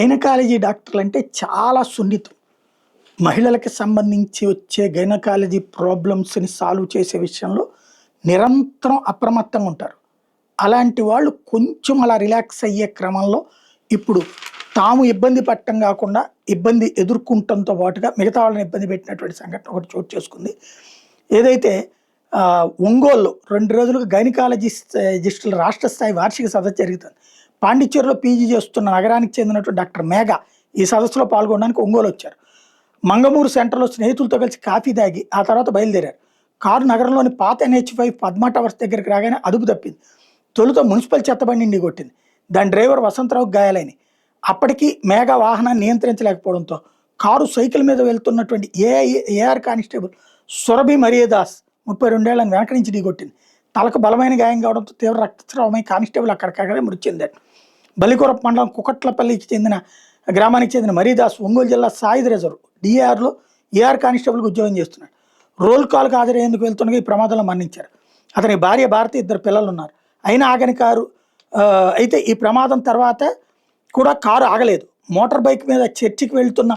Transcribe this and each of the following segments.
Gynaecology డాక్టర్లు అంటే చాలా సున్నితం. మహిళలకి సంబంధించి వచ్చే గైనకాలజీ ప్రాబ్లమ్స్‌ని సాల్వ్ చేసే విషయంలో నిరంతరం అప్రమత్తంగా ఉంటారు. అలాంటి వాళ్ళు కొంచెం అలా రిలాక్స్ అయ్యే క్రమంలో ఇప్పుడు తాము ఇబ్బంది పడటం గాకుండా ఇబ్బంది ఎదుర్కొంటంతో పాటుగా మిగతా వాళ్ళని ఇబ్బంది పెట్టినటువంటి సంఘటన ఒకటి చోటు చేసుకుంది. ఏదైతే ఒంగోలులో 2 రోజులుగా గైనకాలజిస్టుల రాష్ట్ర స్థాయి వార్షిక సదస్సు జరుగుతుంది. పాండిచ్చేరిలో పీజీ చేస్తున్న నగరానికి చెందినటువంటి డాక్టర్ మేఘ ఈ సదస్సులో పాల్గొనడానికి ఒంగోలు వచ్చారు. మంగమూరు సెంటర్‌లో స్నేహితులతో కలిసి కాఫీ తాగి ఆ తర్వాత బయలుదేరారు. కారు నగరంలోని పాత NH5 పద్మా టవర్స్ దగ్గరికి రాగానే అదుపు తప్పింది. తొలుత మున్సిపల్ చెత్తబండిని ఢీకొట్టింది. దాని డ్రైవర్ వసంతరావుకి గాయాలైనయి. అప్పటికి మేఘ వాహనాన్ని నియంత్రించలేకపోవడంతో కారు సైకిల్ మీద వెళ్తున్నటువంటి ఏఆర్ కానిస్టేబుల్ సురభి మరియదాస్ 32 ఏళ్లను వెనక నుంచి ఢీకొట్టింది. తలకు బలమైన గాయం కావడంతో తీవ్ర రక్తస్రావమై కానిస్టేబుల్ అక్కడికక్కడే మృతి చెందాడు. బలికొరపు మండలం కుకట్లపల్లికి చెందిన గ్రామానికి చెందిన మరీదాస్ ఒంగోలు జిల్లా సాయుధ రిజర్వ్ డిఆర్లో ఏఆర్ కానిస్టేబుల్గా ఉద్యోగం చేస్తున్నాడు. రోల్ కాల్కి హాజరయ్యేందుకు వెళ్తుండగా ఈ ప్రమాదంలో మరణించారు. అతని భార్య భారతి 2 పిల్లలు ఉన్నారు. అయినా ఆగని కారు అయితే ఈ ప్రమాదం తర్వాత కూడా కారు ఆగలేదు. మోటార్ బైక్ మీద చర్చికి వెళ్తున్న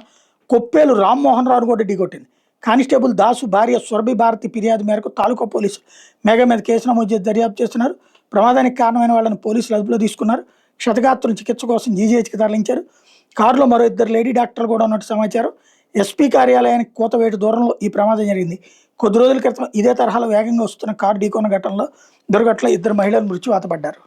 కొప్పేలు రామ్మోహన్ రావు కూడా ఢీకొట్టింది. కానిస్టేబుల్ దాసు భార్య సురభి భారతి ఫిర్యాదు మేరకు తాలూకా పోలీసులు మేఘ మీద కేసు నమోదు చేసి దర్యాప్తు చేస్తున్నారు. ప్రమాదానికి కారణమైన వాళ్ళని పోలీసులు అదుపులో తీసుకున్నారు. క్షతగాత్రులను చికిత్స కోసం జీజీహెచ్కి తరలించారు. కారులో మరో 2 లేడీ డాక్టర్లు కూడా ఉన్నట్టు సమాచారం. ఎస్పీ కార్యాలయానికి కూతవేటు దూరంలో ఈ ప్రమాదం జరిగింది. కొద్ది రోజుల క్రితం ఇదే తరహాలో వేగంగా వస్తున్న కారు ఢీకొన్న దుర్ఘటనలో 2 మహిళలు మృత్యువాత పడ్డారు.